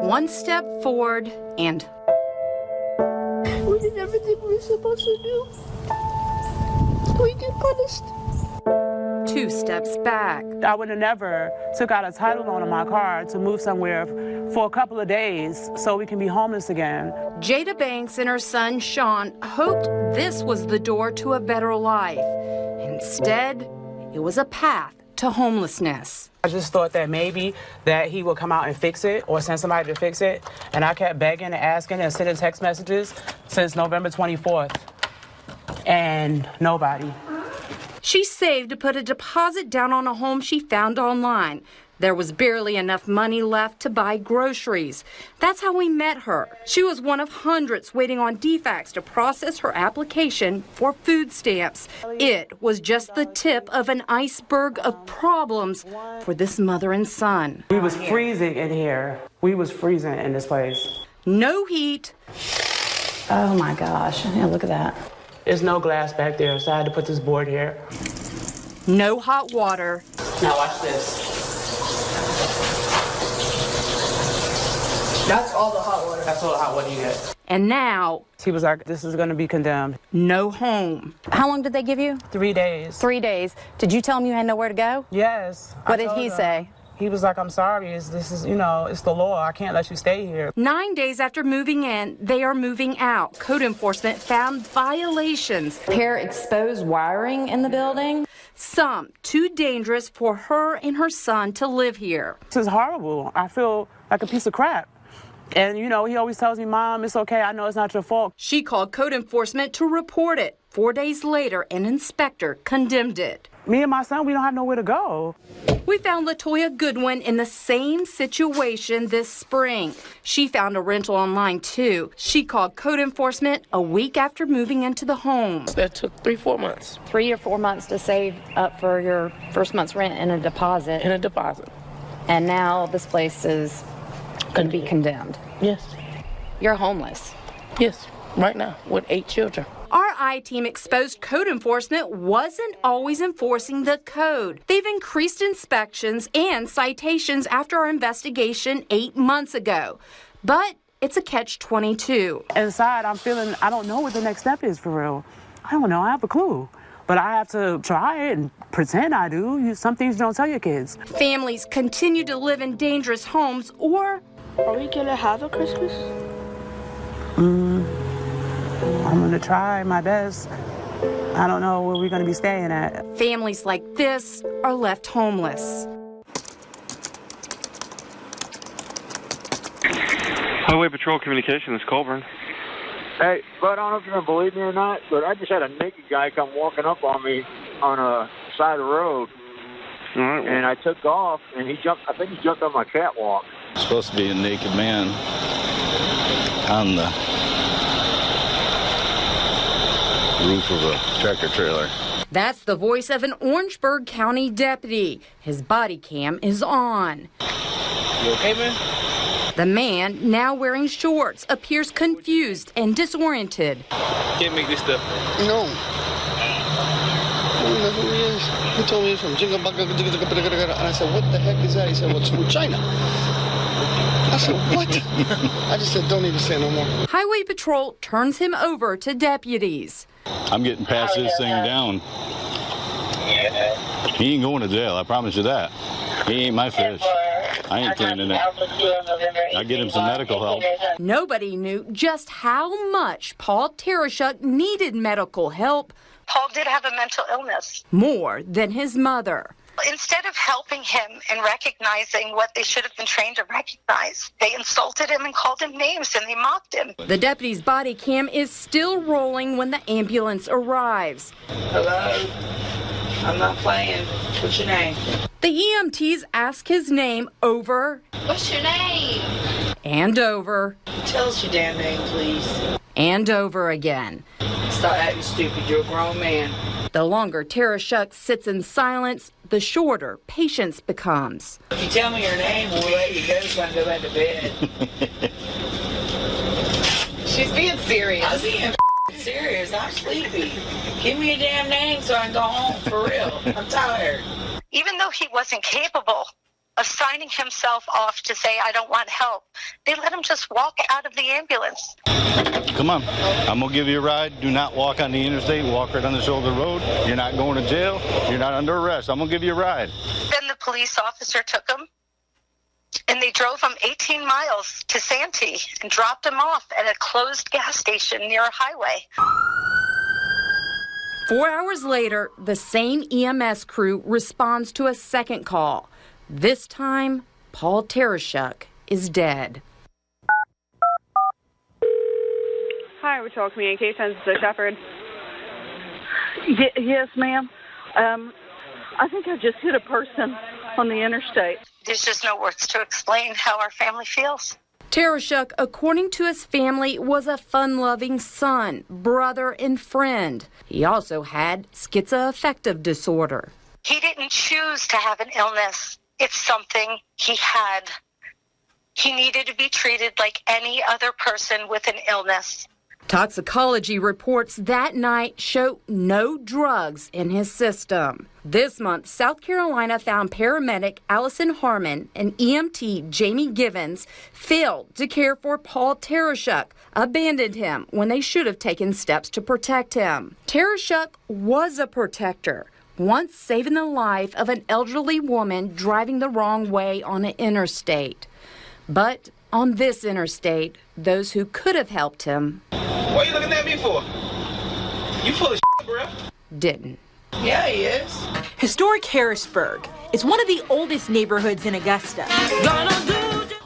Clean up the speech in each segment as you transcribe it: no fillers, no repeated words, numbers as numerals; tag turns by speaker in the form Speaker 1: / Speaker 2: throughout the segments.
Speaker 1: one step forward and...
Speaker 2: We did everything we were supposed to do. We get punished.
Speaker 1: 2 steps back.
Speaker 3: I would have never took out a title loan on my car to move somewhere for a couple of days so we can be homeless again.
Speaker 1: Jada Banks and her son Sean hoped this was the door to a better life. Instead, it was a path to homelessness.
Speaker 3: I just thought that maybe that he would come out and fix it or send somebody to fix it. And I kept begging and asking and sending text messages since November 24th. And nobody.
Speaker 1: She saved to put a deposit down on a home she found online. There was barely enough money left to buy groceries. That's how we met her. She was one of hundreds waiting on DFACS to process her application for food stamps. It was just the tip of an iceberg of problems for this mother and son.
Speaker 3: We was freezing in here. We was freezing in this place.
Speaker 1: No heat.
Speaker 4: Oh my gosh, yeah, look at that.
Speaker 3: There's no glass back there, so I had to put this board here.
Speaker 1: No hot water.
Speaker 3: Now watch this.
Speaker 2: That's all the hot water.
Speaker 3: That's all the hot water you get.
Speaker 1: And now,
Speaker 3: He was like, this is going to be condemned.
Speaker 1: no home.
Speaker 4: How long did they give you?
Speaker 3: 3 days.
Speaker 4: 3 days. Did you tell him you had nowhere to go?
Speaker 3: Yes.
Speaker 4: What
Speaker 3: I
Speaker 4: did
Speaker 3: told
Speaker 4: he
Speaker 3: him.
Speaker 4: say?
Speaker 3: He was like, I'm sorry. This is, it's the law. I can't let you stay here.
Speaker 1: 9 days after moving in, they are moving out. Code enforcement found violations.
Speaker 4: Pair exposed wiring in the building.
Speaker 1: Some too dangerous for her and her son to live here.
Speaker 3: This is horrible. I feel like a piece of crap. And, he always tells me, Mom, it's okay. I know it's not your fault.
Speaker 1: She called code enforcement to report it. 4 days later, an inspector condemned it.
Speaker 3: Me and my son, we don't have nowhere to go.
Speaker 1: We found LaToya Goodwin in the same situation this spring. She found a rental online, too. She called code enforcement a week after moving into the home.
Speaker 5: That took 3-4 months.
Speaker 4: 3 or 4 months to save up for your first month's rent and a deposit. And now this place is going to be condemned.
Speaker 5: Yes.
Speaker 4: You're homeless.
Speaker 5: Yes, right now with 8 children.
Speaker 1: Our I-team exposed code enforcement wasn't always enforcing the code. They've increased inspections and citations after our investigation 8 months ago. But it's a catch-22.
Speaker 3: Inside, I'm feeling, I don't know what the next step is for real. I don't know. I have a clue. But I have to try it and pretend I do. Some things you don't tell your kids.
Speaker 1: Families continue to live in dangerous homes or...
Speaker 2: Are we gonna have a Christmas?
Speaker 3: I'm gonna try my best. I don't know where we're gonna be staying at.
Speaker 1: Families like this are left homeless.
Speaker 6: Highway Patrol Communication, this is Colburn.
Speaker 7: Hey, but I don't know if you're going to believe me or not, but I just had a naked guy come walking up on me on a side of the road.
Speaker 6: All right, well,
Speaker 7: And I took off, and I think he jumped on my catwalk.
Speaker 8: It's supposed to be a naked man on the roof of a tractor trailer.
Speaker 1: That's the voice of an Orangeburg County deputy. His body cam is on.
Speaker 5: You okay, man?
Speaker 1: The man, now wearing shorts, appears confused and disoriented.
Speaker 5: Can't make this stuff.
Speaker 9: No. I don't know who he is. He told me he's from Jingabaka. And I said, what the heck is that? He said, well, it's from China. I said, what? I just said, don't even say no more.
Speaker 1: Highway Patrol turns him over to deputies.
Speaker 8: I'm getting past this thing down. He ain't going to jail, I promise you that. He ain't my fish. I ain't cleaning it. I get him some medical help.
Speaker 1: Nobody knew just how much Paul Tereshuk needed medical help.
Speaker 10: Paul did have a mental illness.
Speaker 1: More than his mother.
Speaker 10: Instead of helping him and recognizing what they should have been trained to recognize, they insulted him and called him names and they mocked him.
Speaker 1: The deputy's body cam is still rolling when the ambulance arrives.
Speaker 5: Hello? I'm not playing. What's your name?
Speaker 1: The EMTs ask his name over
Speaker 10: What's your name?
Speaker 1: and over
Speaker 5: Tell us your damn name, please.
Speaker 1: and over again.
Speaker 5: Stop acting stupid. You're a grown man.
Speaker 1: The longer Tereshuk sits in silence, the shorter patience becomes.
Speaker 5: If you tell me your name, we'll let you go so I can go back to bed.
Speaker 4: She's being serious.
Speaker 5: I'm being serious. I'm sleepy. Give me a damn name so I can go home for real. I'm tired.
Speaker 10: Even though he wasn't capable of signing himself off to say, I don't want help. They let him just walk out of the ambulance.
Speaker 8: Come on. I'm going to give you a ride. Do not walk on the interstate. Walk right on the shoulder of the road. You're not going to jail. You're not under arrest. I'm going to give you a ride.
Speaker 10: Then the police officer took him, and they drove him 18 miles to Santee and dropped him off at a closed gas station near a highway.
Speaker 1: 4 hours later, the same EMS crew responds to a second call. This time, Paul Tarashuk is dead.
Speaker 11: Hi, Ritual Communications. This is Shepard.
Speaker 12: Yes, ma'am. I think I just hit a person on the interstate.
Speaker 10: There's just no words to explain how our family feels.
Speaker 1: Tarashuk, according to his family, was a fun-loving son, brother, and friend. He also had schizoaffective disorder.
Speaker 10: He didn't choose to have an illness. It's something he had. He needed to be treated like any other person with an illness.
Speaker 1: Toxicology reports that night show no drugs in his system. This month, South Carolina found paramedic Allison Harmon and EMT Jamie Givens failed to care for Paul Tarashuk, abandoned him when they should have taken steps to protect him. Tarashuk was a protector, once saving the life of an elderly woman driving the wrong way on an interstate. But on this interstate, those who could have helped him...
Speaker 13: What are you looking at me for? You full of shit, bro.
Speaker 1: Didn't.
Speaker 13: Yeah, he is.
Speaker 14: Historic Harrisburg is one of the oldest neighborhoods in Augusta.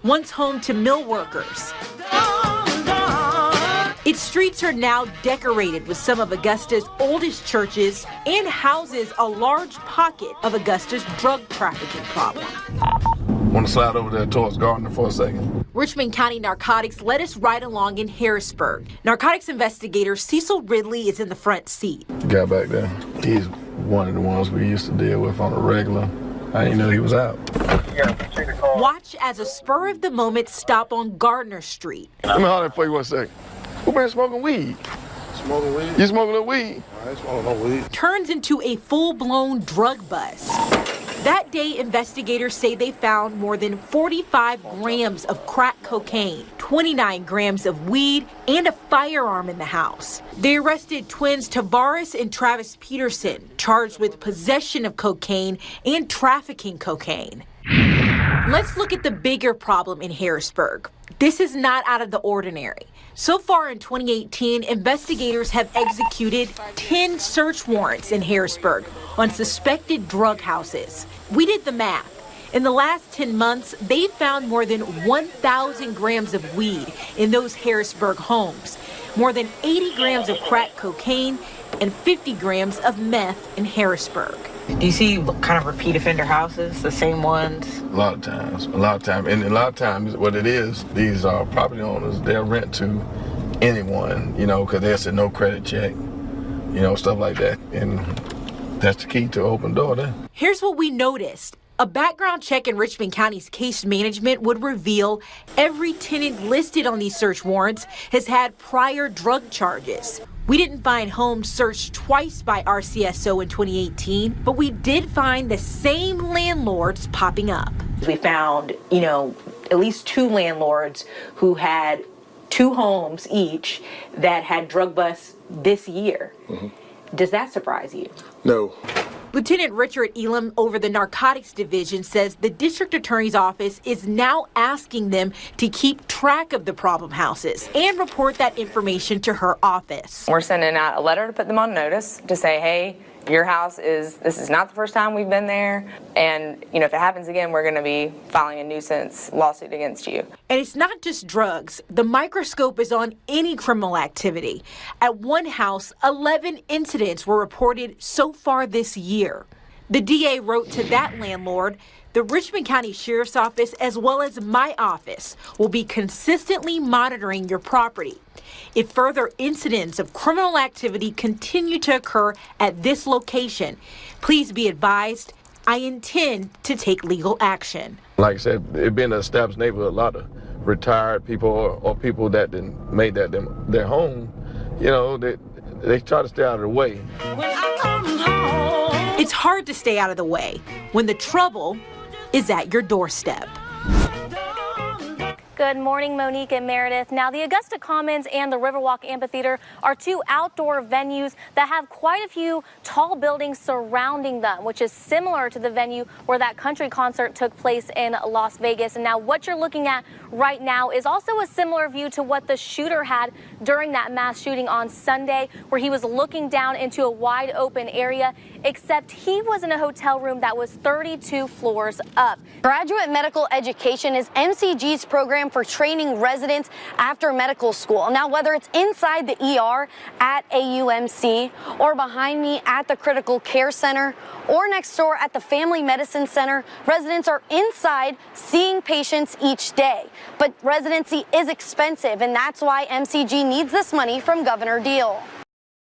Speaker 14: Once home to mill workers. Its streets are now decorated with some of Augusta's oldest churches and houses a large pocket of Augusta's drug trafficking problem.
Speaker 15: Want to slide over there towards Gardner for a second?
Speaker 14: Richmond County Narcotics led us right along in Harrisburg. Narcotics investigator Cecil Ridley is in the front seat.
Speaker 15: The guy back there, he's one of the ones we used to deal with on a regular. I didn't know he was out.
Speaker 14: Watch as a spur-of-the-moment stop on Gardner Street.
Speaker 15: Let me holler at you for you 1 second. Who been smoking weed? Smoking weed? You smoking a weed? I ain't smoking no weed.
Speaker 14: Turns into a full-blown drug bust. That day, investigators say they found more than 45 grams of crack cocaine, 29 grams of weed, and a firearm in the house. They arrested twins Tavares and Travis Peterson, charged with possession of cocaine and trafficking cocaine. Let's look at the bigger problem in Harrisburg. This is not out of the ordinary. So far in 2018, investigators have executed 10 search warrants in Harrisburg on suspected drug houses. We did the math. In the last 10 months, they found more than 1,000 grams of weed in those Harrisburg homes, more than 80 grams of crack cocaine, and 50 grams of meth in Harrisburg.
Speaker 5: Do you see kind of repeat offender houses, the same ones?
Speaker 15: A lot of times. And a lot of times what it is, these property owners, they'll rent to anyone, because there's a no credit check, stuff like that. And that's the key to open door there.
Speaker 14: Here's what we noticed. A background check in Richmond County's case management would reveal every tenant listed on these search warrants has had prior drug charges. We didn't find homes searched twice by RCSO in 2018, but we did find the same landlords popping up.
Speaker 16: We found, at least 2 landlords who had 2 homes each that had drug busts this year. Mm-hmm. Does that surprise you?
Speaker 15: No.
Speaker 14: Lieutenant Richard Elam over the Narcotics Division says the district attorney's office is now asking them to keep track of the problem houses and report that information to her office.
Speaker 17: We're sending out a letter to put them on notice to say, hey, your this is not the first time we've been there. And, if it happens again, we're going to be filing a nuisance lawsuit against you.
Speaker 14: And it's not just drugs. The microscope is on any criminal activity. At one house, 11 incidents were reported so far this year. The DA wrote to that landlord, the Richmond County Sheriff's Office, as well as my office, will be consistently monitoring your property. If further incidents of criminal activity continue to occur at this location, please be advised, I intend to take legal action.
Speaker 15: Like I said, it being an established neighborhood, a lot of retired people or people that didn't made that their home, they try to stay out of the way.
Speaker 14: It's hard to stay out of the way when the trouble is at your doorstep.
Speaker 18: Good morning, Monique and Meredith. Now, the Augusta Commons and the Riverwalk Amphitheater are two outdoor venues that have quite a few tall buildings surrounding them, which is similar to the venue where that country concert took place in Las Vegas. And now what you're looking at right now is also a similar view to what the shooter had during that mass shooting on Sunday, where he was looking down into a wide open area, except he was in a hotel room that was 32 floors up.
Speaker 19: Graduate medical education is MCG's program for training residents after medical school. Now, whether it's inside the ER at AUMC or behind me at the Critical Care Center or next door at the Family Medicine Center, residents are inside seeing patients each day. But residency is expensive, and that's why MCG needs this money from Governor Deal.